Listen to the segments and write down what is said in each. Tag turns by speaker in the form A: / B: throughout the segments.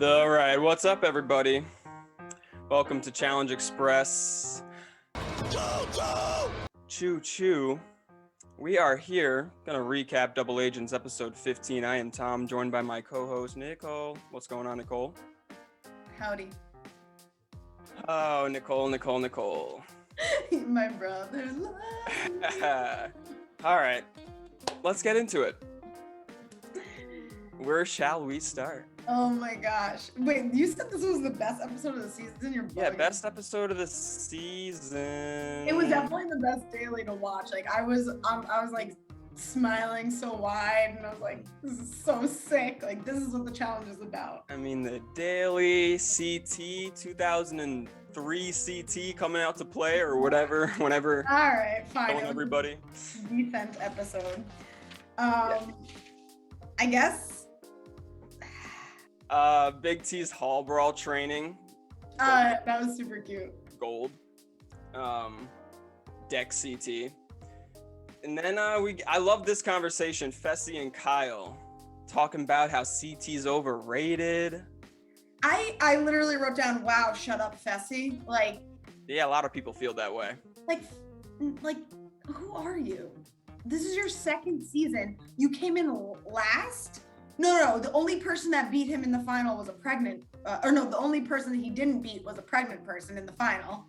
A: All right, what's up, everybody? Welcome to ChallengeXpress. Choo choo. We are here, gonna recap Double Agents episode 15. I am Tom, joined by my co-host Nicole. What's going on, Nicole?
B: Howdy.
A: Oh, Nicole.
B: My brother loves me.
A: All right, let's get into it. Where shall we start?
B: Oh my gosh. Wait, you said this was the best episode of the season? You're bugging.
A: Yeah, best episode of the season.
B: It was definitely the best daily to watch. Like I was like smiling so wide and I was like, this is so sick. Like this is what the challenge is about.
A: I mean, the daily CT 2003 CT coming out to play or whatever, whenever.
B: All right, fine.
A: Telling everybody.
B: Decent episode. I guess.
A: Big T's Hall Brawl training.
B: That was super cute.
A: Gold. Deck CT. And then I love this conversation. FESSY and Kyle talking about how CT's overrated.
B: I literally wrote down, wow, shut up, FESSY. Like,
A: yeah, a lot of people feel that way.
B: Like, who are you? This is your second season. You came in last? No, the only person that beat him in the final was a pregnant, the only person that he didn't beat was a pregnant person in the final.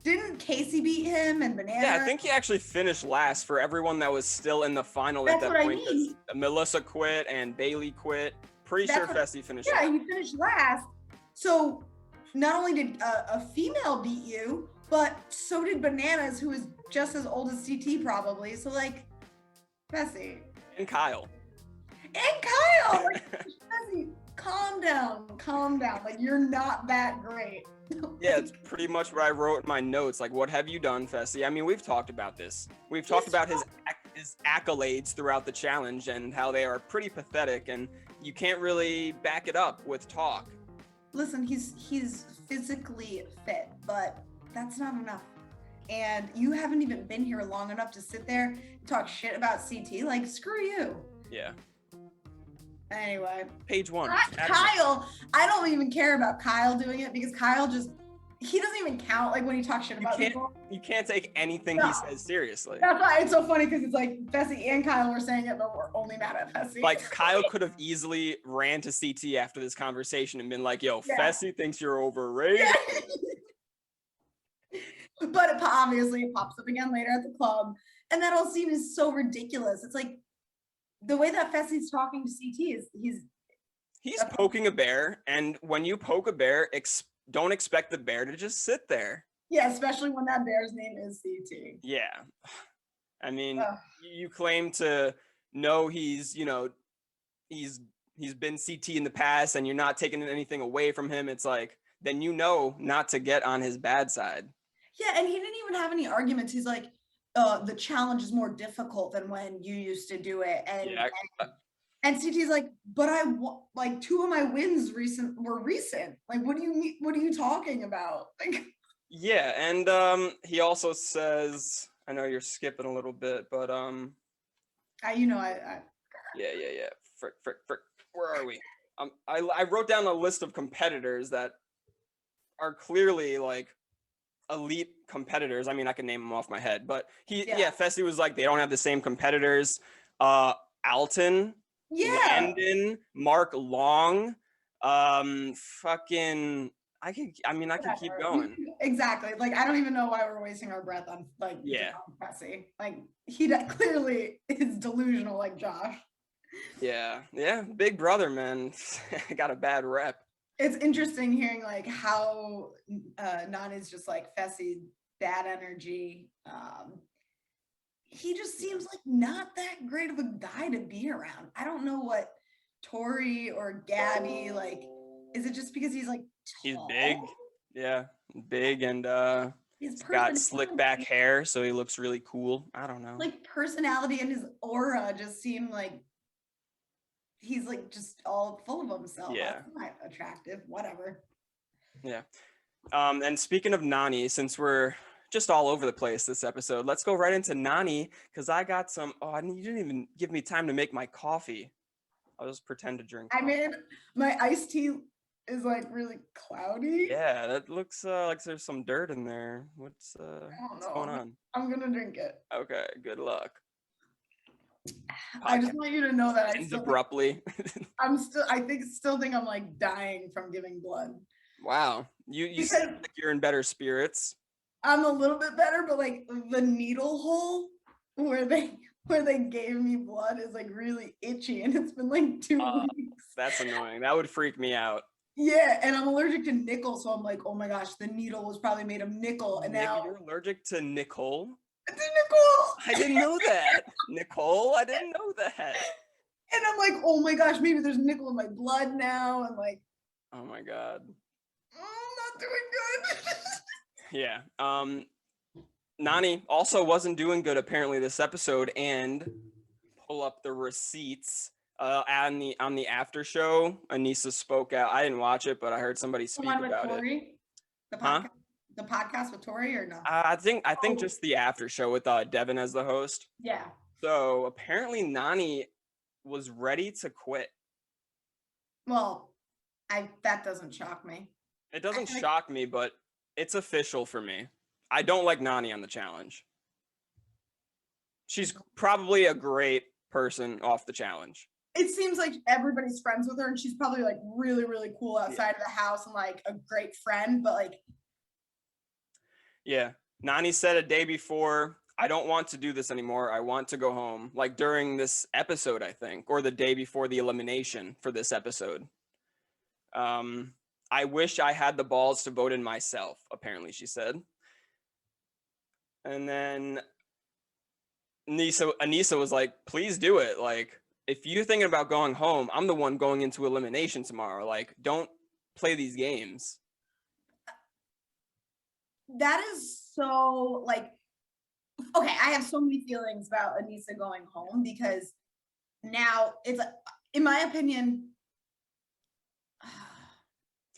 B: Didn't Casey beat him and Banana?
A: Yeah, I think he actually finished last for everyone that was still in the final at that point. I mean. Melissa quit and Bailey quit. Pretty sure FESSY finished last.
B: Yeah, he finished last. So not only did a female beat you, but so did Bananas, who is just as old as CT probably. So like, FESSY.
A: And Kyle.
B: Like, FESSY, calm down. Like, you're not that great.
A: Yeah, it's pretty much what I wrote in my notes. Like, what have you done, FESSY? I mean, we've talked about this. We've talked about his accolades throughout the challenge and how they are pretty pathetic, and you can't really back it up with talk.
B: Listen, he's physically fit, but that's not enough. And you haven't even been here long enough to sit there and talk shit about CT. Like, screw you.
A: Yeah.
B: Anyway.
A: Page one.
B: Kyle, I don't even care about Kyle doing it because Kyle he doesn't even count like when he talks shit about people.
A: You can't take anything he says seriously.
B: That's why it's so funny because it's like FESSY and Kyle were saying it, but we're only mad at FESSY.
A: Like Kyle could have easily ran to CT after this conversation and been like, yo, yeah. FESSY thinks you're overrated.
B: Yeah. But obviously it pops up again later at the club. And that whole scene is so ridiculous. It's like, the way that FESSY's talking to CT is
A: he's poking a bear, and when you poke a bear, don't expect the bear to just sit there.
B: Yeah, especially when that bear's name is CT.
A: Yeah, I mean, you claim to know he's been CT in the past, and you're not taking anything away from him. It's like then you know not to get on his bad side.
B: Yeah, and he didn't even have any arguments. He's like, the challenge is more difficult than when you used to do it, and CT's like, but like 2 of my wins were recent. Like, what do you mean? What are you talking about? Like,
A: yeah, and he also says, I know you're skipping a little bit, but
B: I
A: yeah. Frick. Where are we? I wrote down a list of competitors that are clearly like elite competitors. I mean, I can name them off my head, but FESSY was like, they don't have the same competitors. Alton, Landon, Mark Long, fucking, I could keep going.
B: Exactly. Like, I don't even know why we're wasting our breath on like FESSY. Like, he clearly is delusional like Josh.
A: Yeah, big brother, man. Got a bad rep.
B: It's interesting hearing like how Nany's just like FESSY, bad energy. He just seems like not that great of a guy to be around. I don't know what Tori or Gabby, like, is it just because he's like tall?
A: He's big. Yeah, big, and he's got slick back hair, so he looks really cool. I don't know.
B: Like personality and his aura just seem like he's like just all full of himself.
A: Yeah.
B: That's not attractive, whatever.
A: Yeah. And speaking of Nany, since we're just all over the place this episode, let's go right into Nany, because I got some, you didn't even give me time to make my coffee. I'll just pretend to drink.
B: I made my iced tea is like really cloudy.
A: Yeah, that looks like there's some dirt in there. What's
B: I don't know.
A: going on?
B: I'm gonna drink it.
A: Okay, good luck.
B: I just want you to know that
A: Ends abruptly.
B: still think I'm like dying from giving blood.
A: Wow, you seem like you're in better spirits.
B: I'm a little bit better, but like the needle hole where they gave me blood is like really itchy, and it's been like 2 weeks.
A: That's annoying. That would freak me out.
B: Yeah, and I'm allergic to nickel, so I'm like, oh my gosh, the needle was probably made of nickel, and now
A: You're allergic to nickel.
B: it's a nickel.
A: I didn't know that. Nicole, I didn't know that.
B: And I'm like, oh my gosh, maybe there's nickel in my blood now, and like,
A: oh my god,
B: I'm not doing good.
A: Yeah. Nani also wasn't doing good apparently this episode, and pull up the receipts. On the after show, Anissa spoke out. I didn't watch it, but I heard somebody speak about
B: Tori?
A: it.
B: The podcast with Tori or no?
A: I think just the after show with Devin as the host.
B: Yeah.
A: So apparently Nani was ready to quit.
B: Well, that doesn't shock me.
A: It doesn't shock me, but it's official for me. I don't like Nani on the challenge. She's probably a great person off the challenge.
B: It seems like everybody's friends with her, and she's probably like really, really cool outside of the house and like a great friend, but like.
A: Yeah. Nani said a day before, I don't want to do this anymore. I want to go home. Like during this episode, I think, or the day before the elimination for this episode. I wish I had the balls to vote in myself, apparently she said. And then Anissa was like, please do it. Like, if you're thinking about going home, I'm the one going into elimination tomorrow. Like, don't play these games.
B: That is so like, okay, I have so many feelings about Anissa going home, because now it's, in my opinion,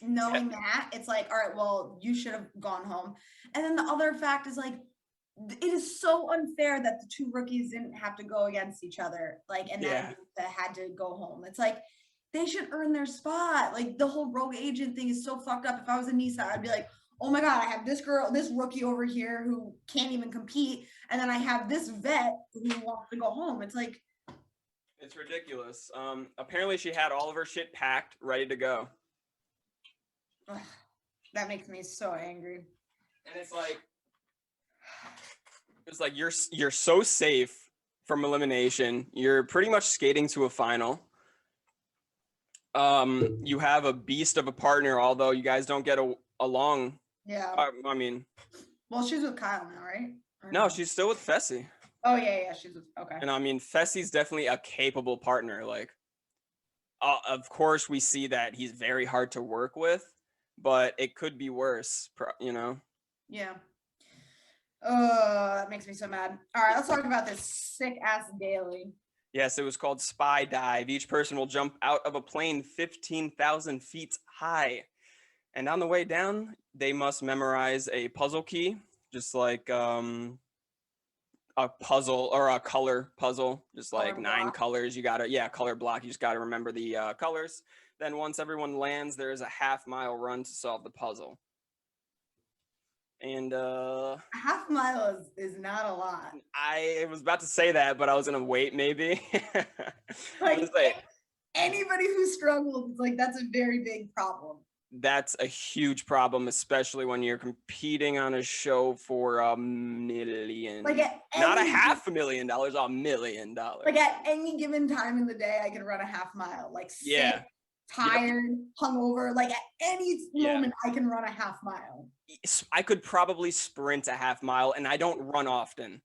B: knowing that, it's like, all right, well, you should have gone home. And then the other fact is like, it is so unfair that the two rookies didn't have to go against each other, like, and then that had to go home. It's like, they should earn their spot. Like, the whole rogue agent thing is so fucked up. If I was Anissa, I'd be like, oh my god, I have this rookie over here who can't even compete, and then I have this vet who wants to go home. It's like,
A: it's ridiculous. Apparently she had all of her shit packed, ready to go.
B: Ugh, that makes me so angry.
A: And it's like you're so safe from elimination. You're pretty much skating to a final. You have a beast of a partner, although you guys don't get along.
B: Yeah.
A: I mean,
B: well, she's with Kyle now, right?
A: No, she's still with FESSY.
B: Oh yeah, she's with, okay.
A: And I mean, FESSY's definitely a capable partner. Like, of course, we see that he's very hard to work with, but it could be worse, you know?
B: Yeah. Oh, that makes me so mad. All right, let's talk about this sick ass daily.
A: Yes, it was called Spy Dive. Each person will jump out of a plane 15,000 feet high. And on the way down, they must memorize a puzzle key, just like a puzzle or a color puzzle, just like color 9 block. Colors. You gotta, color block. You just gotta remember the colors. Then once everyone lands, there is a half-mile run to solve the puzzle. And
B: a half mile is not a lot.
A: I was about to say that, but I was gonna wait maybe.
B: like anybody who struggles, it's like that's a very big problem.
A: That's a huge problem, especially when you're competing on a show for $1 million.
B: Like
A: not $500,000, $1 million.
B: Like at any given time in the day, I can run a half mile. Like sick, tired, hungover. Like at any moment, I can run a half mile.
A: I could probably sprint a half mile, and I don't run often.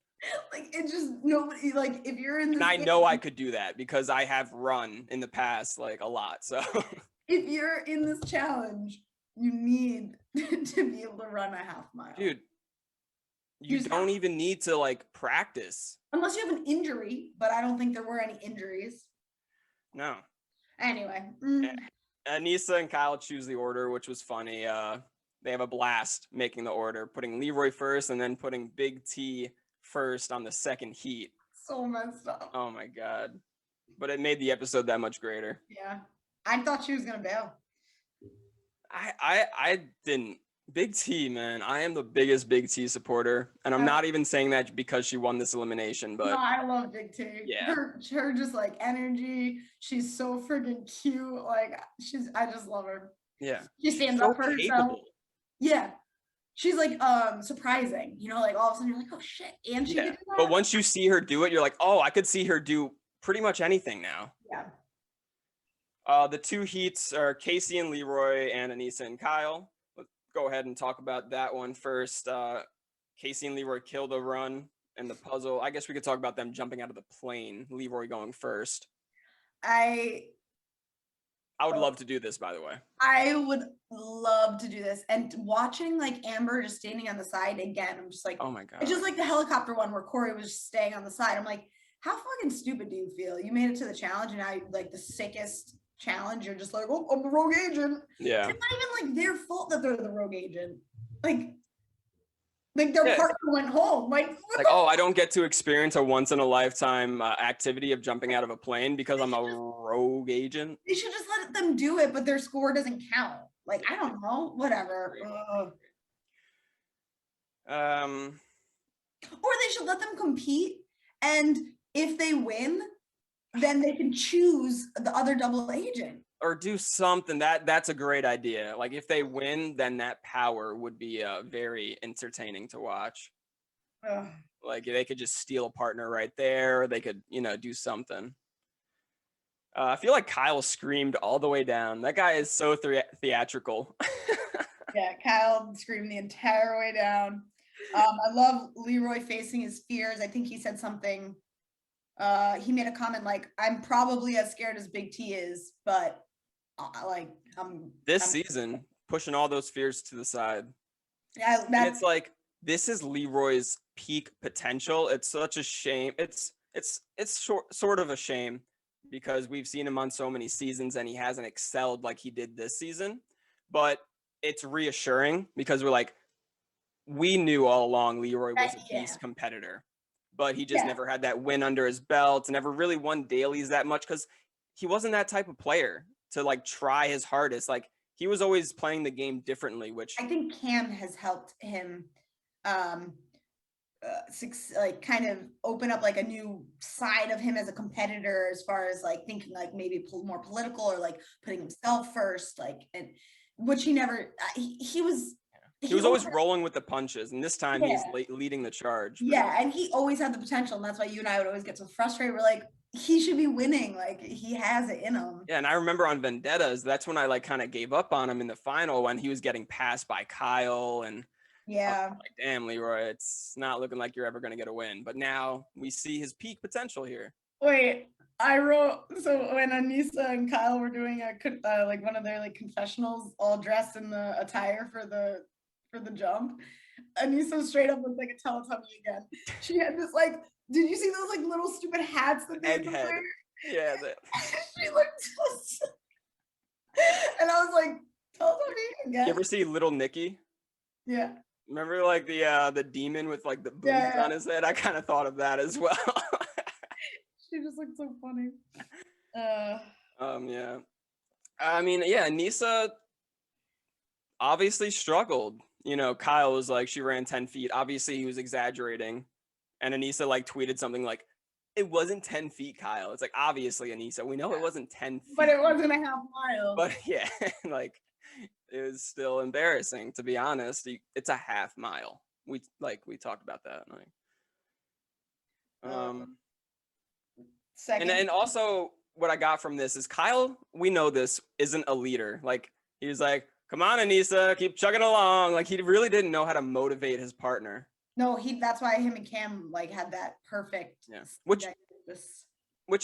B: Like it just nobody like if you're in.
A: And I know I could do that because I have run in the past like a lot. So.
B: If you're in this challenge, you need to be able to run a half mile.
A: Dude, you don't even need to like practice.
B: Unless you have an injury, but I don't think there were any injuries.
A: No.
B: Anyway.
A: Anissa and Kyle choose the order, which was funny. They have a blast making the order, putting Leroy first and then putting Big T first on the second heat.
B: So messed up.
A: Oh my God. But it made the episode that much greater.
B: Yeah. I thought she was going to bail.
A: I didn't. Big T, man. I am the biggest Big T supporter, and I'm not even saying that because she won this elimination,
B: No,
A: but
B: I love Big T.
A: yeah.
B: Her just like energy. She's so freaking cute. Like I just love her.
A: Yeah.
B: She stands
A: So
B: up for herself.
A: capable.
B: Yeah. She's like surprising. You know, like all of a sudden you're like, oh shit, and she
A: Yeah.
B: could do that.
A: But once you see her do it, you're like, oh, I could see her do pretty much anything now.
B: Yeah.
A: The two heats are Casey and Leroy and Anissa and Kyle. Let's go ahead and talk about that one first. Casey and Leroy killed a run in the puzzle. I guess we could talk about them jumping out of the plane. Leroy going first. I would love to do this, by the way.
B: I would love to do this. And watching like Amber just standing on the side again, I'm just like,
A: oh my God.
B: It's just like the helicopter one where Corey was just staying on the side. I'm like, how fucking stupid do you feel? You made it to the challenge and now you like the sickest challenge. You're just like, oh, I'm the rogue agent.
A: Yeah.
B: It's not even like their fault that they're the rogue agent. Like their partner went home. Like,
A: oh, I don't get to experience a once in a lifetime activity of jumping out of a plane because I'm a rogue agent.
B: They should just let them do it, but their score doesn't count. Like, I don't know, whatever. Or they should let them compete, and if they win, then they can choose the other double agent.
A: Or do something that's a great idea. Like if they win, then that power would be very entertaining to watch. Like they could just steal a partner right there, or they could, do something. I feel like Kyle screamed all the way down. That guy is so theatrical.
B: Yeah, Kyle screamed the entire way down. I love Leroy facing his fears. I think he said something. He made a comment like, "I'm probably as scared as Big T is, but I'm
A: season pushing all those fears to the side."
B: Yeah,
A: and it's like this is Leroy's peak potential. It's such a shame. It's sort of a shame because we've seen him on so many seasons and he hasn't excelled like he did this season. But it's reassuring because we knew all along Leroy was a beast competitor, but he just never had that win under his belt, never really won dailies that much because he wasn't that type of player to try his hardest. He was always playing the game differently, which
B: I think Cam has helped him kind of open up a new side of him as a competitor, as far as thinking maybe more political or putting himself first, and which he never he was
A: always rolling with the punches, and this time he's leading the charge.
B: Yeah, and he always had the potential, and that's why you and I would always get so frustrated. We're like, he should be winning. He has it in him.
A: Yeah, and I remember on Vendettas, that's when I kind of gave up on him in the final when he was getting passed by Kyle, and damn, Leroy, it's not looking like you're ever going to get a win. But now we see his peak potential here.
B: Wait, I wrote, so when Anissa and Kyle were doing one of their confessionals, all dressed in the attire for the jump, Anissa straight up looked like a Teletubby again. She had this did you see those little stupid hats that they
A: Egghead? Yeah,
B: she looked so and I was like, Teletubby again.
A: You ever see Little Nicky?
B: Yeah.
A: Remember the demon with the boots on his head? I kind of thought of that as well.
B: She just looked so funny.
A: Yeah. I mean, yeah, Anissa obviously struggled. Kyle was she ran 10 feet. Obviously, he was exaggerating. And Anissa tweeted something like, "It wasn't 10 feet, Kyle." It's obviously, Anissa, we know it wasn't 10 feet.
B: But it wasn't a half mile.
A: But yeah, it was still embarrassing, to be honest. It's a half mile. We talked about that.
B: Second.
A: And also what I got from this is Kyle, we know this, isn't a leader. He was like, "Come on, Anissa, keep chugging along." He really didn't know how to motivate his partner.
B: No, that's why him and Cam had that perfect.
A: Yeah. Which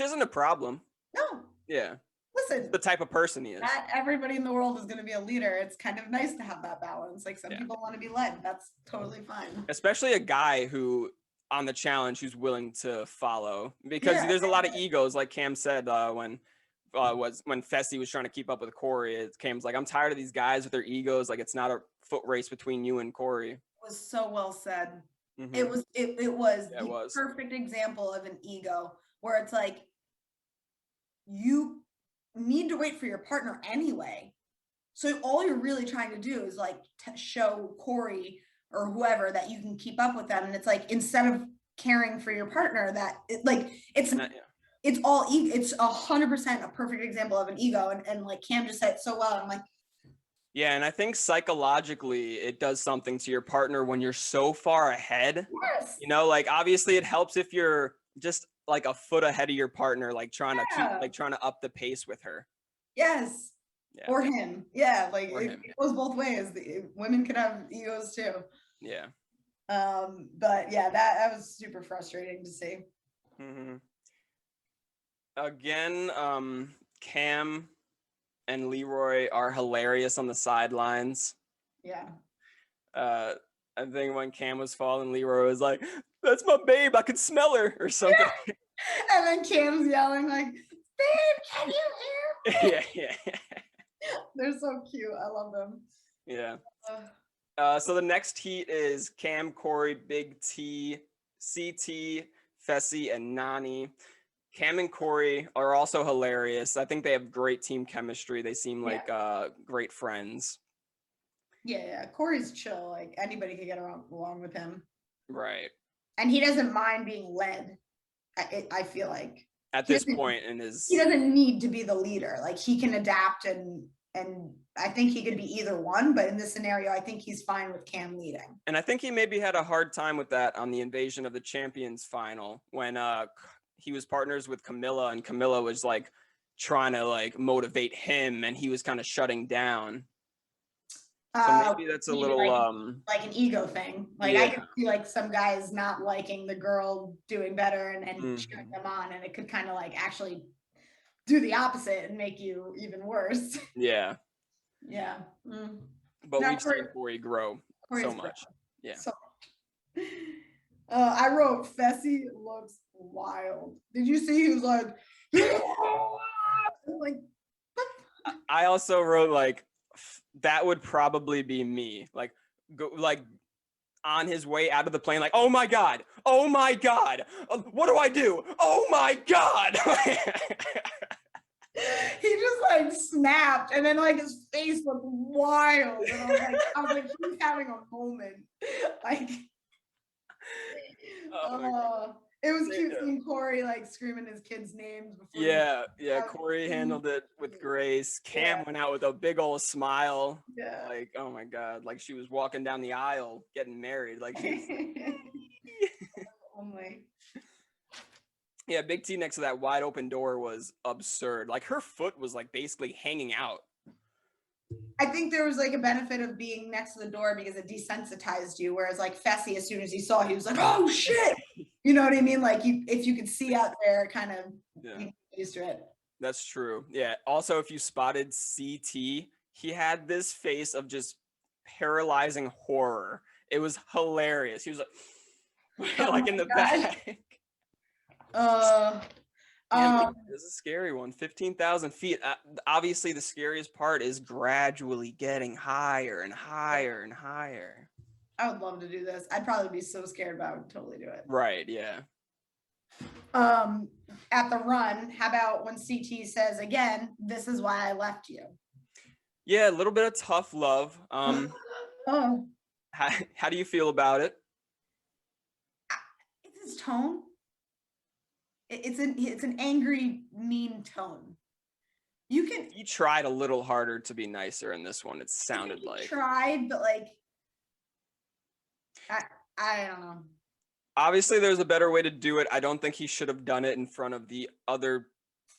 A: isn't a problem.
B: No.
A: Yeah.
B: Listen,
A: the type of person he is.
B: Not everybody in the world is going to be a leader. It's kind of nice to have that balance. Some people want to be led. That's totally fine.
A: Especially a guy who on the challenge who's willing to follow, because there's a lot of egos, like Cam said when FESSY was trying to keep up with Corey. Cam's like, "I'm tired of these guys with their egos. It's not a foot race between you and Corey."
B: It was so well said.
A: Mm-hmm.
B: It was the perfect example of an ego, where it's you need to wait for your partner anyway. So all you're really trying to do is like show Corey or whoever that you can keep up with them. And it's like, instead of caring for your partner, that it's all ego. It's 100% a perfect example of an ego. And like Cam just said so well. I'm like,
A: yeah, and I think psychologically it does something to your partner when you're so far ahead.
B: yes.
A: You know, like obviously it helps if you're just like a foot ahead of your partner, like trying to keep,
B: Yeah.
A: like trying to up the pace with her.
B: Yes.
A: Yeah.
B: Or him. Yeah. Like
A: Or
B: it
A: him, yeah.
B: goes both ways. Women can have egos too.
A: Yeah.
B: But yeah, that was super frustrating to see.
A: Mm-hmm. Again, Cam and Leroy are hilarious on the sidelines.
B: Yeah.
A: I think when Cam was falling, Leroy was like, "That's my babe, I could smell her," or something.
B: Yeah. And then Cam's yelling like, "Babe, can you hear me?"
A: Yeah.
B: They're so cute. I love them.
A: Yeah. So the next heat is Cam, Corey, Big T, CT, Fessy, and NANY. Cam and Corey are also hilarious. I think they have great team chemistry. They seem like great friends.
B: Yeah. Corey's chill. Like anybody could get along with him.
A: Right.
B: And he doesn't mind being led. I feel like
A: at this point in his,
B: he doesn't need to be the leader. Like he can adapt and I think he could be either one, but in this scenario, I think he's fine with Cam leading.
A: And I think he maybe had a hard time with that on the Invasion of the Champions final when he was partners with Camilla, and Camilla was like trying to like motivate him, and he was kind of shutting down. So maybe that's a little
B: like an ego thing. Like I could see like some guys not liking the girl doing better and cheering them on, and it could kind of like actually do the opposite and make you even worse.
A: Yeah.
B: Yeah.
A: But we've seen Corey grow so much. Yeah.
B: So I wrote Fessy looks wild. Did you see? He was like, like.
A: I also wrote like, that would probably be me. Like, go like on his way out of the plane, like, oh my God, what do I do? Oh my God.
B: He just like snapped, and then like his face looked wild, and I was like he's having a moment. Like it was cute seeing Corey like screaming his kids' names before.
A: Yeah, Corey handled it with grace. Cam went out with a big old smile.
B: Yeah.
A: Like, oh my God, like she was walking down the aisle getting married. Like
B: only.
A: Yeah, Big T next to that wide open door was absurd. Like her foot was like basically hanging out.
B: I think there was like a benefit of being next to the door because it desensitized you. Whereas like Fessy, as soon as he saw, he was like, "Oh shit!" You know what I mean? Like if you could see out there, kind of used to it.
A: That's true. Yeah. Also, if you spotted CT, he had this face of just paralyzing horror. It was hilarious. He was like, like in the back. This is a scary one. 15,000 feet. Obviously, the scariest part is gradually getting higher and higher and higher.
B: I would love to do this. I'd probably be so scared, but I would totally do it.
A: Right. Yeah.
B: At the run, how about when CT says again, "This is why I left you"?
A: Yeah, a little bit of tough love. How do you feel about it?
B: It's his tone. It's an angry, mean tone. He
A: tried a little harder to be nicer in this one. It sounded like
B: tried, but like I don't know.
A: Obviously, there's a better way to do it. I don't think he should have done it in front of the other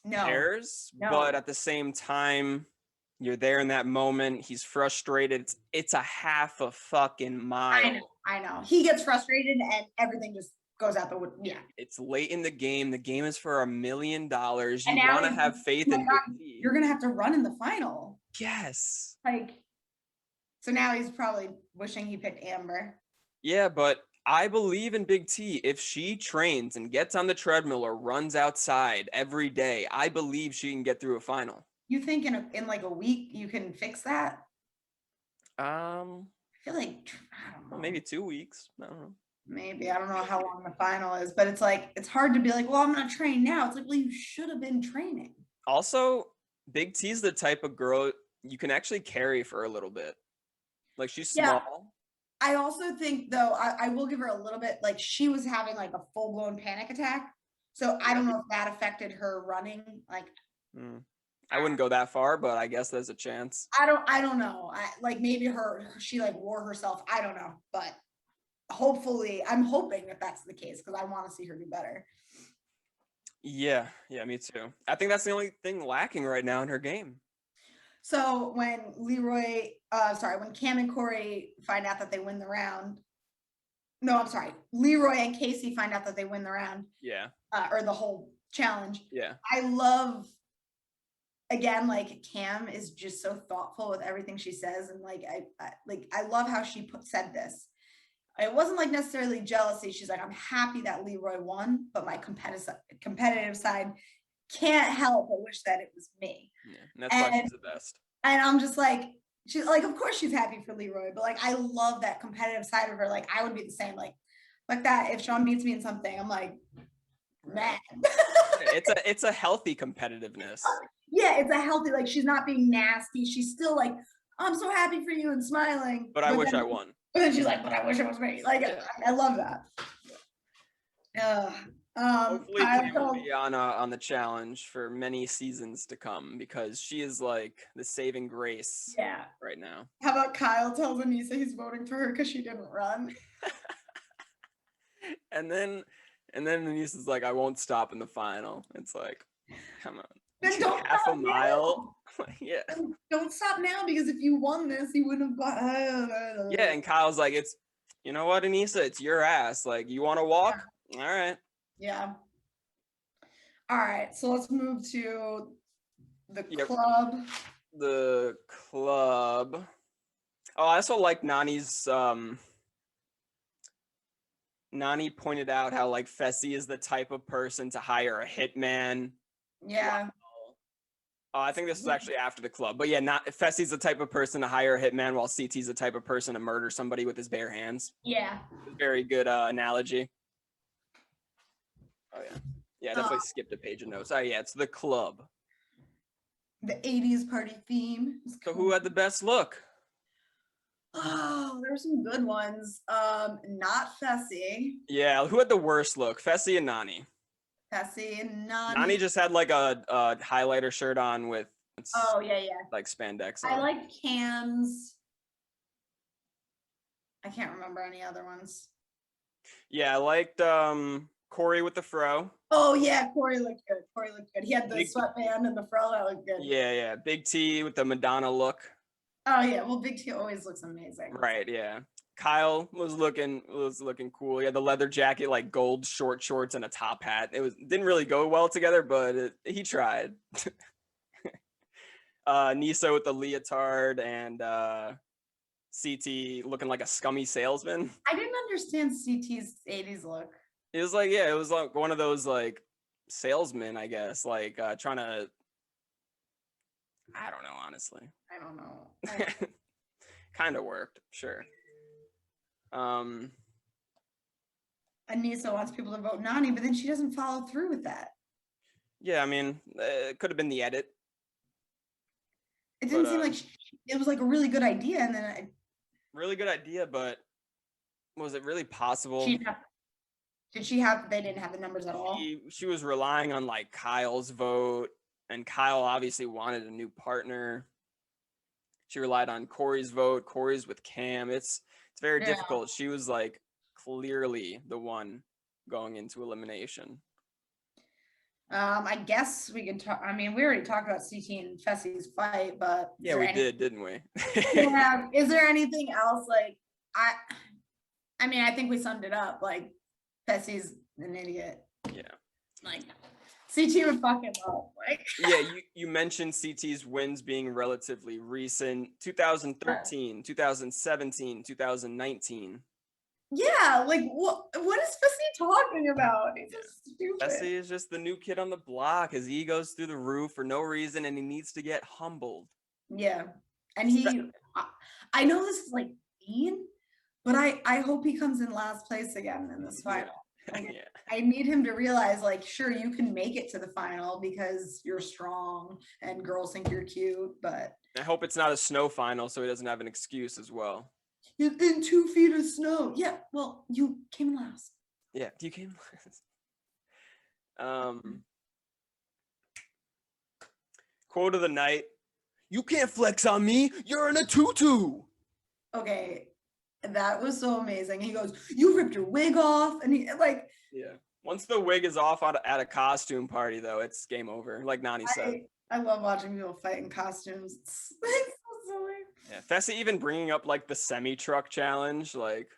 A: pairs, but at the same time, you're there in that moment. He's frustrated. It's a half a fucking mile.
B: I know. He gets frustrated and everything just goes out the window. Yeah.
A: It's late in the game. The game is for $1 million. You want to have faith in Big T.
B: You're gonna have to run in the final.
A: Yes.
B: Like, so now he's probably wishing he picked Amber.
A: Yeah, but I believe in Big T. If she trains and gets on the treadmill or runs outside every day, I believe she can get through a final.
B: You think in like a week you can fix that? I feel like I don't know.
A: Maybe 2 weeks. I don't know.
B: Maybe. I don't know how long the final is, but it's like it's hard to be like, well, I'm not trained now. It's like, well, you should have been training.
A: Also, Big T's the type of girl you can actually carry for a little bit. Like she's
B: Yeah.
A: small.
B: I also think though, I will give her a little bit, like she was having like a full-blown panic attack. So I don't know if that affected her running. Like
A: I wouldn't go that far, but I guess there's a chance.
B: I don't know. Like maybe she like wore herself. I don't know, but hopefully I'm hoping that that's the case because I want to see her do better.
A: Yeah, me too. I think that's the only thing lacking right now in her game.
B: So when when Cam and Corey find out that they win the round, no, I'm sorry, Leroy and Casey find out that they win the round.
A: Yeah.
B: Or the whole challenge.
A: Yeah.
B: I love, again, like Cam is just so thoughtful with everything she says, and like I love how she said this. It wasn't like necessarily jealousy. She's like, I'm happy that Leroy won, but my competitive side can't help but wish that it was me.
A: Yeah, and that's why she's the best.
B: And I'm just like, she's like, of course she's happy for Leroy, but like I love that competitive side of her. Like I would be the same. Like that. If Sean beats me in something, I'm like, man.
A: it's a healthy competitiveness.
B: Yeah, it's a healthy, like she's not being nasty. She's still like, I'm so happy for you and smiling.
A: But I wish I won.
B: But then she's like, but I wish it was me. Like yeah. I love that.
A: Hopefully Cam will be on the challenge for many seasons to come because she is like the saving grace right now.
B: How about Kyle tells Anissa he's voting for her because she didn't run?
A: and then Anissa's like, I won't stop in the final. It's like, come on.
B: Then don't
A: half a mile. Yeah.
B: Don't stop now because if you won this, you wouldn't have got.
A: Yeah, and Kyle's like, it's, you know what, Anissa, it's your ass. Like, you want to walk? Yeah. All right.
B: Yeah. All right. So let's move to the club.
A: The club. Oh, I also like Nany's. Nany pointed out how like FESSY is the type of person to hire a hitman.
B: Yeah.
A: I think this was actually after the club, but yeah, FESSY's the type of person to hire a hitman, while CT's the type of person to murder somebody with his bare hands.
B: Yeah.
A: Very good analogy. Oh yeah, I definitely skipped a page of notes. Oh yeah, it's the club.
B: The 80s party theme.
A: So who had the best look?
B: Oh, there were some good ones. Not FESSY.
A: Yeah, who had the worst look? FESSY and Nany.
B: FESSY and Nany.
A: Nany just had like a highlighter shirt on with like spandex.
B: I liked Cam's. I can't remember any other ones.
A: Yeah, I liked Corey with the fro.
B: Oh yeah, Corey looked good. He had the sweatband and the fro. That looked good.
A: Yeah. Big T with the Madonna look.
B: Oh yeah, well Big T always looks amazing.
A: Right, yeah. Kyle was looking cool. He had the leather jacket, like gold short shorts and a top hat. Didn't really go well together, but he tried. Nisa with the leotard and CT looking like a scummy salesman.
B: I didn't understand CT's 80s look.
A: It was like one of those like salesmen, I guess, like trying to. I don't know, honestly.
B: I don't know.
A: Kind of worked, sure.
B: Anissa wants people to vote Nany, but then she doesn't follow through with that.
A: Yeah, I mean, it could have been the edit.
B: It didn't seem like it was like a really good idea, and then
A: really good idea, but was it really possible?
B: Did she have? They didn't have the numbers at all.
A: She was relying on like Kyle's vote, and Kyle obviously wanted a new partner. She relied on Corey's vote. Corey's with Cam. It's very difficult. She was like clearly the one going into elimination.
B: I guess we can talk. I mean, we already talked about CT and FESSY's fight, but
A: yeah, we did, didn't we?
B: Yeah. Is there anything else? Like, I mean, I think we summed it up. Like, FESSY's an idiot.
A: Yeah.
B: Like, CT would fuck him up. Like,
A: yeah, you mentioned CT's wins being relatively recent. 2013, 2017, 2019.
B: Yeah, like what is FESSY talking about? He's just stupid.
A: FESSY is just the new kid on the block. His ego's through the roof for no reason, and he needs to get humbled.
B: Yeah, and I know this is like mean, but I hope he comes in last place again in this final. Like,
A: Yeah.
B: I need him to realize, like, sure, you can make it to the final because you're strong and girls think you're cute, but
A: I hope it's not a snow final, so he doesn't have an excuse as well.
B: you're in 2 feet of snow. Yeah, well, you came last.
A: Yeah, you came last. Quote of the night: "You can't flex on me. You're in a tutu."
B: Okay, that was so amazing. He goes, "You ripped your wig off," and he like,
A: Yeah. Once the wig is off at a costume party, though, it's game over. Like Nani said.
B: I love watching people fight in costumes. It's so silly.
A: Yeah. Fessy even bringing up like the semi-truck challenge, like.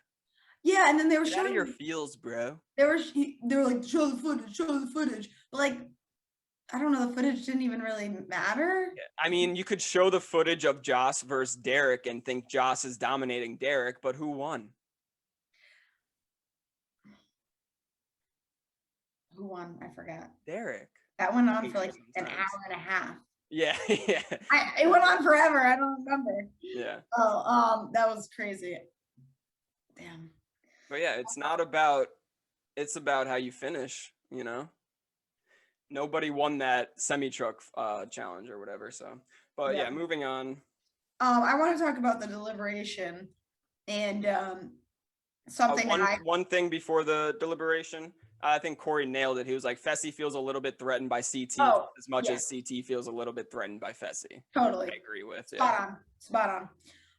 B: Yeah, and then they were
A: Get out of
B: showing
A: your feels, bro.
B: they were like, show the footage. But like, I don't know, the footage didn't even really matter.
A: Yeah. I mean, you could show the footage of Joss versus Derek and think Joss is dominating Derek, but who won?
B: Who won? I forgot.
A: Derek.
B: That went on for like an
A: Sometimes.
B: hour and a half.
A: Yeah, yeah.
B: It went on forever. I don't remember.
A: Yeah.
B: Oh, that was crazy. Damn.
A: But yeah, it's not about, it's about how you finish, you know? Nobody won that semi-truck challenge or whatever, so. But yeah, moving on.
B: I want to talk about the deliberation and something
A: one thing before the deliberation. I think Corey nailed it. He was like, Fessy feels a little bit threatened by CT as much as CT feels a little bit threatened by Fessy.
B: Totally.
A: I agree with.
B: Spot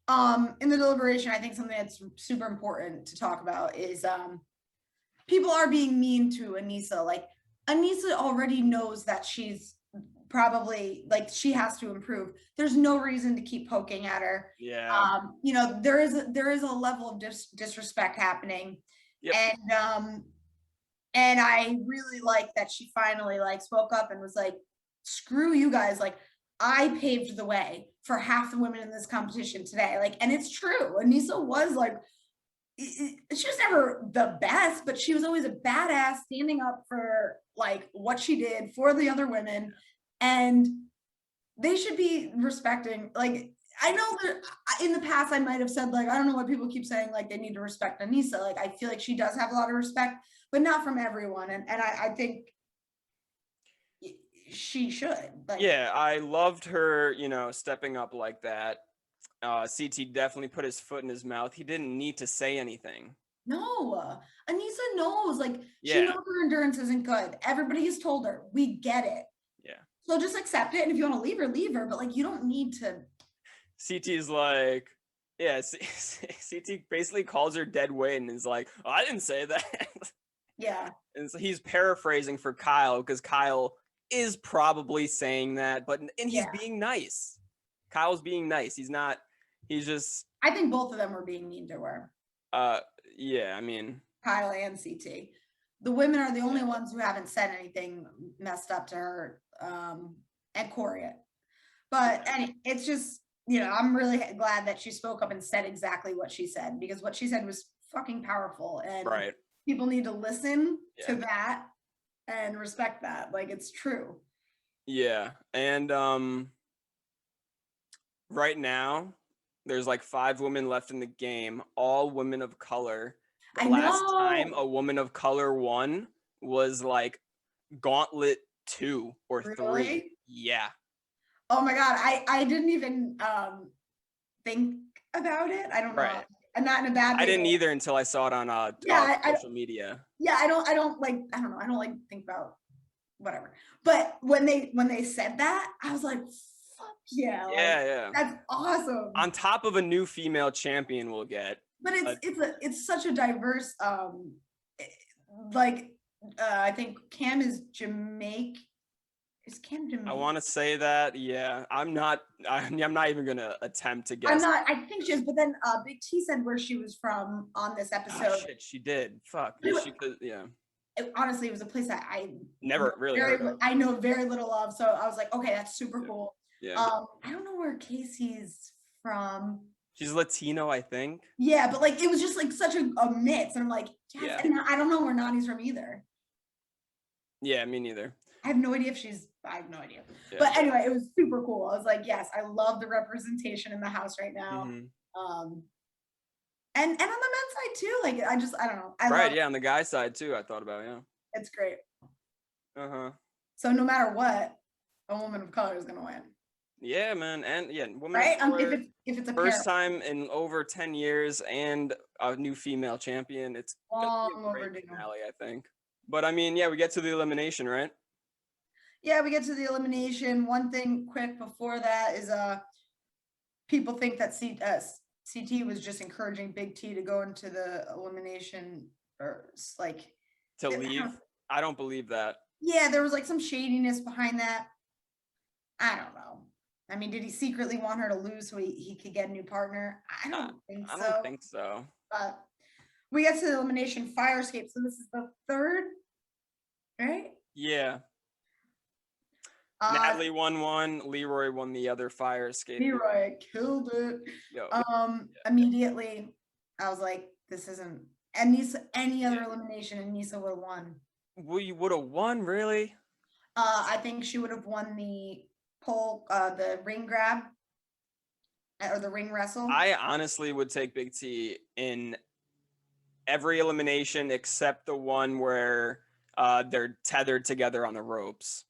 B: on. In the deliberation, I think something that's super important to talk about is people are being mean to Anissa. Like, Anissa already knows that she's probably, like, she has to improve. There's no reason to keep poking at her.
A: Yeah.
B: You know, there is a level of disrespect happening.
A: Yep.
B: And I really like that she finally like spoke up and was like, screw you guys. Like, I paved the way for half the women in this competition today. Like, and it's true. Anissa was like, she was never the best, but she was always a badass standing up for like what she did for the other women. And they should be respecting, like, I know that in the past I might have said, like, I don't know what people keep saying, like they need to respect Anissa. Like, I feel like she does have a lot of respect, but not from everyone. And I think she should. Like,
A: yeah, I loved her, you know, stepping up like that. CT definitely put his foot in his mouth. He didn't need to say anything.
B: No, Anissa knows, like, she
A: Yeah.
B: knows her endurance isn't good. Everybody has told her, we get it.
A: Yeah.
B: So just accept it. And if you want to leave her, but like, you don't need to.
A: CT's like, yeah, CT basically calls her dead weight and is like, oh, I didn't say that.
B: Yeah.
A: And so he's paraphrasing for Kyle because Kyle is probably saying that, and he's being nice. Kyle's being nice. He's just.
B: I think both of them were being mean to her.
A: Yeah, I mean.
B: Kyle and CT. The women are the only ones who haven't said anything messed up to her, and Corey. But it's just, you know, I'm really glad that she spoke up and said exactly what she said, because what she said was fucking powerful, and people need to listen to that and respect that. Like, it's true.
A: Yeah. And right now there's like 5 women left in the game, all women of color. The last time a woman of color won was like Gauntlet 2 or 3. Yeah.
B: Oh my God. I didn't even think about it. I don't know. I'm not in a bad way.
A: I didn't either until I saw it on social media.
B: Yeah, I don't know. I don't like think about whatever. But when they said that, I was like, fuck yeah.
A: Yeah.
B: That's awesome.
A: On top of a new female champion we'll get.
B: But it's such a diverse I think Cam is Jamaican. Is Cam Jamaican?
A: I want to say that. Yeah. I'm not even gonna attempt to guess.
B: I think she is, but then Big T said where she was from on this episode.
A: Oh, shit, she did. Fuck.
B: Honestly, it was a place that I
A: never really heard of.
B: I know very little of, so I was like, okay, that's super cool.
A: Yeah.
B: I don't know where Casey's from.
A: She's Latino, I think.
B: Yeah, but like, it was just like such a mix, and I'm like, yes. And I don't know where Nani's from either.
A: Yeah, me neither.
B: I have no idea I have no idea. Yeah. But anyway, it was super cool. I was like, yes, I love the representation in the house right now. Mm-hmm. And on the men's side too. Like I don't know. I
A: Right,
B: love
A: yeah, on the guy side too, I thought about, yeah.
B: it's great.
A: Uh-huh.
B: So no matter what, a woman of color is gonna win.
A: Yeah, man, and yeah, woman
B: Right?
A: of color,
B: If it's a
A: first
B: pair,
A: time in over 10 years and a new female champion. It's gonna be
B: long
A: a great
B: overdue.
A: finale, I think. But I mean, yeah, we get to the elimination, right?
B: Yeah, we get to the elimination. One thing quick before that is people think that CT was just encouraging Big T to go into the elimination or like
A: To leave. I don't believe that.
B: yeah, there was like some shadiness behind that. I don't know. I mean, did he secretly want her to lose so he could get a new partner? I don't think
A: I
B: so.
A: don't think so.
B: But we get to the elimination fire escape. So this is the third, right?
A: Yeah. Natalie won one, Leroy won the other fire escape.
B: Leroy killed it.
A: Yo,
B: Immediately I was like, this isn't any other elimination, and Nisa would have won.
A: Well, you would have won, really?
B: I think she would have won the the ring grab or the ring wrestle.
A: I honestly would take Big T in every elimination except the one where they're tethered together on the ropes.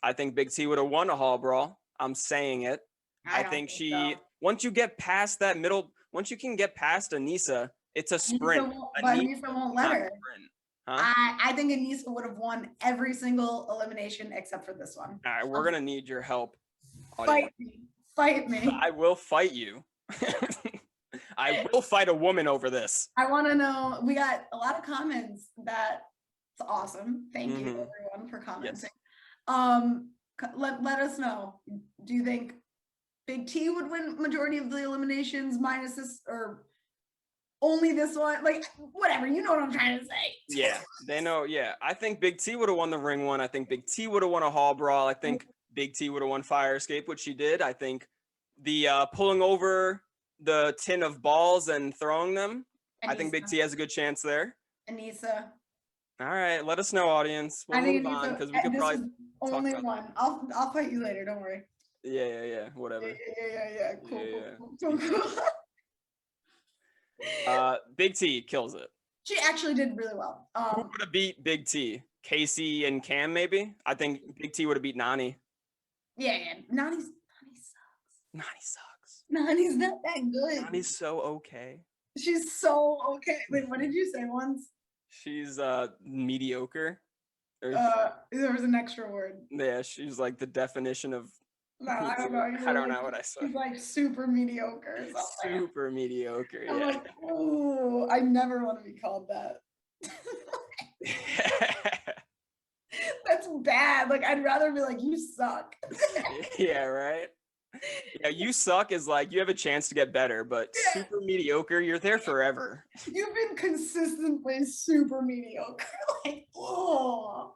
A: I think Big T would have won a hall brawl. I'm saying it. I think she, once you get past that middle, once you can get past Anissa, it's a sprint.
B: Anissa won't let her.
A: Huh?
B: I think Anissa would have won every single elimination except for this one.
A: All right, we're going to need your help.
B: Fight me. Fight me.
A: I will fight you. I will fight a woman over this.
B: I want to know. We got a lot of comments. That's awesome. Thank you everyone for commenting. Yes. Let us know. Do you think Big T would win majority of the eliminations minus this, or only this one? Like whatever, you know what I'm trying to say.
A: Yeah, they know. Yeah, I think Big T would have won the ring one. I think Big T would have won a hall brawl. I think Big T would have won fire escape, which she did. I think the pulling over the tin of balls and throwing them. Anissa. I think Big T has a good chance there.
B: Anissa.
A: All right, let us know, audience. We'll move on because we could probably
B: only one. I'll fight you later. Don't worry.
A: Yeah. Whatever.
B: Yeah. Cool.
A: Big T kills it.
B: She actually did really well.
A: Who would have beat Big T? Casey and Cam, maybe? I think Big T would have beat Nani.
B: Yeah. Nani sucks.
A: Nani
B: Nani's not that good.
A: Nani's so okay.
B: She's so okay. Wait, what did you say once?
A: She's mediocre.
B: There was an extra word.
A: Yeah, she's like the definition of.
B: No, I don't know.
A: I don't know what I said.
B: She's like super mediocre.
A: Super mediocre.
B: I'm
A: yeah.
B: Like, oh, I never want to be called that. That's bad. Like, I'd rather be like, you suck.
A: Yeah, right. Yeah, you suck is like you have a chance to get better, but super mediocre, you're there forever.
B: You've been consistently super mediocre. Like, oh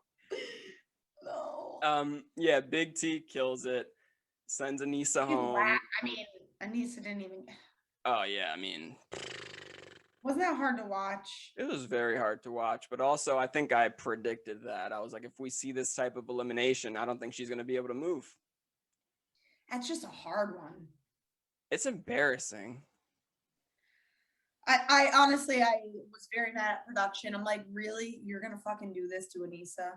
B: no.
A: Yeah, Big T kills it. Sends Anissa home.
B: I mean, Anissa didn't even.
A: Oh yeah, I mean,
B: wasn't that hard to watch?
A: It was very hard to watch, but also I think I predicted that. I was like, if we see this type of elimination, I don't think she's going to be able to move.
B: That's just a hard one.
A: It's embarrassing.
B: I honestly, I was very mad at production. I'm like, really? You're going to fucking do this to Anissa?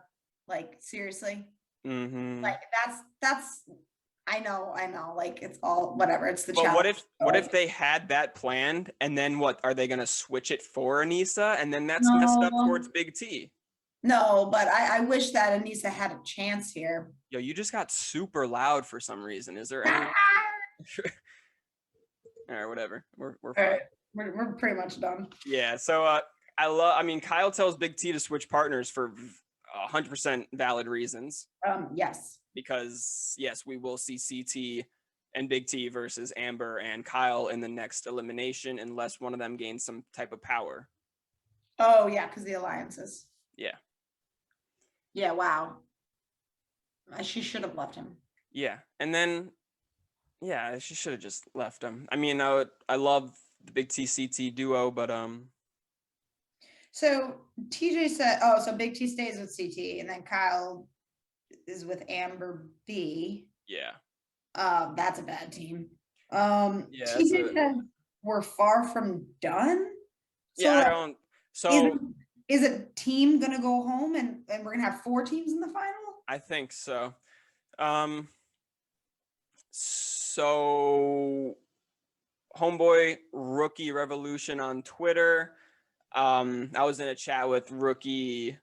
B: Like, seriously?
A: Mm-hmm.
B: Like, that's, I know. Like, it's all, whatever. It's the challenge.
A: What if they had that planned and then what? Are they going to switch it for Anissa? And then that's messed up towards Big T.
B: No, but I wish that Anissa had a chance here.
A: Yo, you just got super loud for some reason. Is there any? All right, whatever. We're fine.
B: All right. We're pretty much done.
A: Yeah. So I mean, Kyle tells Big T to switch partners for 100% valid reasons.
B: Yes.
A: Because yes, we will see CT and Big T versus Amber and Kyle in the next elimination, unless one of them gains some type of power.
B: Oh yeah, because the alliances.
A: Yeah.
B: Yeah. Wow. She should have left him.
A: Yeah, and then, yeah, she should have just left him. I mean, I love the Big T CT duo, but
B: So TJ said, so Big T stays with CT, and then Kyle is with Amber B.
A: Yeah.
B: That's a bad team. TJ said we're far from done. So,
A: Yeah, I
B: like,
A: don't. So
B: is a team gonna go home and we're gonna have 4 teams in the final?
A: I think so. So homeboy Rookie Revolution on Twitter. I was in a chat with Rookie,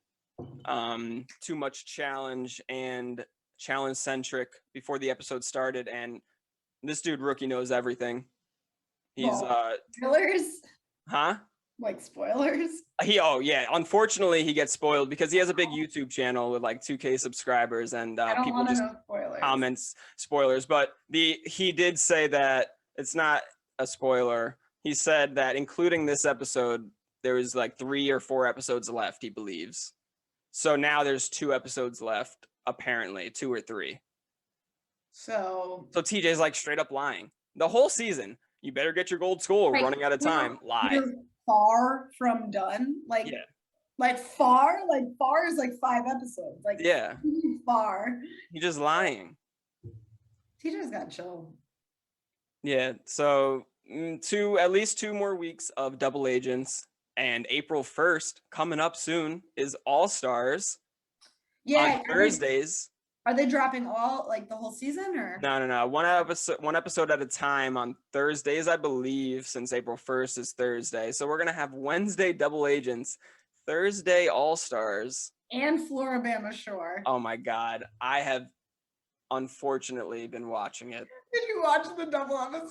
A: Too Much Challenge and Challenge Centric before the episode started, and this dude Rookie knows everything. He's
B: Spoilers?
A: huh?
B: Like spoilers?
A: Oh yeah, unfortunately he gets spoiled because he has a big YouTube channel with like 2K subscribers, and
B: I don't
A: people
B: want to
A: just
B: know spoilers.
A: comments spoilers. But he did say that it's not a spoiler. He said that including this episode, there was like 3 or 4 episodes left, he believes. So now there's 2 episodes left, apparently 2 or 3.
B: So
A: TJ's like straight up lying the whole season. You better get your gold skull. We're running out of time. Lie.
B: You're far from done. Like,
A: Yeah.
B: like far is like 5 episodes. Like,
A: Yeah.
B: Far.
A: You're just lying.
B: TJ's got chill.
A: Yeah. So at least 2 more weeks of Double Agents, and April 1st coming up soon is All Stars.
B: Yeah.
A: On Thursdays.
B: Are they dropping all like the whole season or?
A: No. One episode at a time on Thursdays, I believe, since April 1st is Thursday. So we're gonna have Wednesday Double Agents, Thursday All Stars,
B: and Floribama Shore.
A: Oh my God, I have unfortunately been watching it.
B: Did you watch the double episode?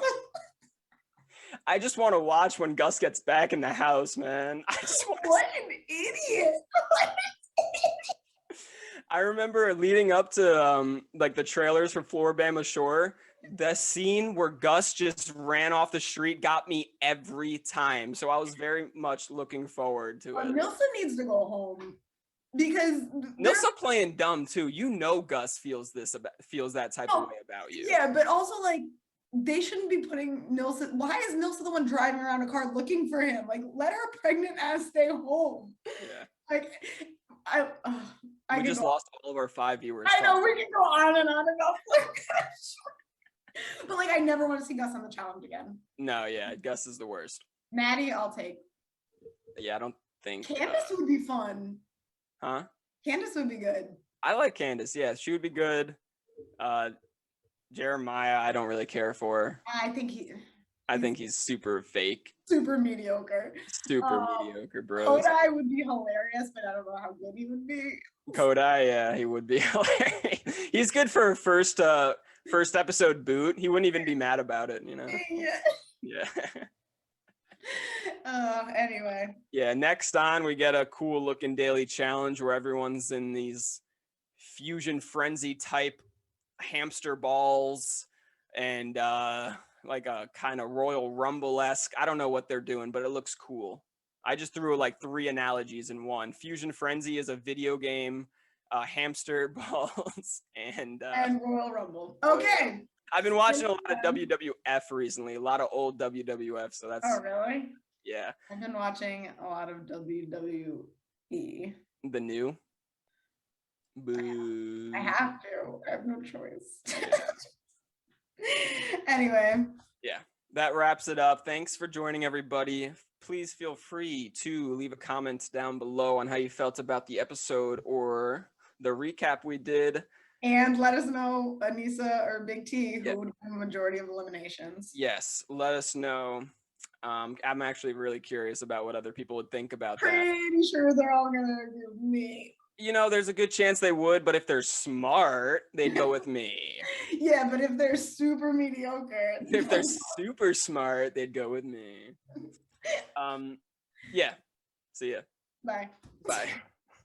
A: I just want to watch when Gus gets back in the house, man. I just want
B: What an idiot!
A: I remember leading up to like the trailers for Floribama Shore, the scene where Gus just ran off the street got me every time. So I was very much looking forward to it.
B: Nilsson needs to go home because
A: Nilsson playing dumb too. You know Gus feels that type of way about you.
B: Yeah, but also like they shouldn't be putting Nilsson. Why is Nilsson the one driving around a car looking for him? Like, let her pregnant ass stay home.
A: Yeah.
B: Like,
A: we just lost all of our 5 viewers.
B: I know, we can go on and on about but like I never want to see Gus on the challenge again.
A: No, yeah, Gus is the worst.
B: Maddie, I'll take.
A: Yeah, I don't think
B: Candace would be fun.
A: Huh?
B: Candace would be good.
A: I like Candace, yeah, she would be good. Jeremiah, I don't really care for.
B: I think he's
A: super fake.
B: Super mediocre.
A: Super mediocre, bro.
B: Kodai would be hilarious, but I don't know how good he would be.
A: Kodai, yeah, he would be hilarious. He's good for a first episode boot. He wouldn't even be mad about it, you know? Yeah.
B: Anyway.
A: Yeah, next on we get a cool looking daily challenge where everyone's in these fusion frenzy type hamster balls and like a kind of Royal Rumble-esque. I don't know what they're doing, but it looks cool. I just threw like 3 analogies in one. Fusion Frenzy is a video game, hamster balls, and
B: Royal Rumble. Okay.
A: I've been watching a lot of WWF recently, a lot of old WWF, so that's...
B: Oh, really?
A: Yeah.
B: I've been watching a lot of WWE.
A: The new? Boo.
B: I have to. I have no choice. Anyway.
A: Yeah, that wraps it up. Thanks for joining, everybody. Please feel free to leave a comment down below on how you felt about the episode or the recap we did.
B: And let us know, Anissa or Big T, who would win the majority of eliminations.
A: Yes, let us know. I'm actually really curious about what other people would think about that.
B: Pretty sure they're all gonna agree with me.
A: You know, there's a good chance they would, but if they're smart, they'd go with me.
B: Yeah, but if they're super mediocre.
A: If they're super smart, they'd go with me. Yeah. See ya.
B: Bye.
A: Bye.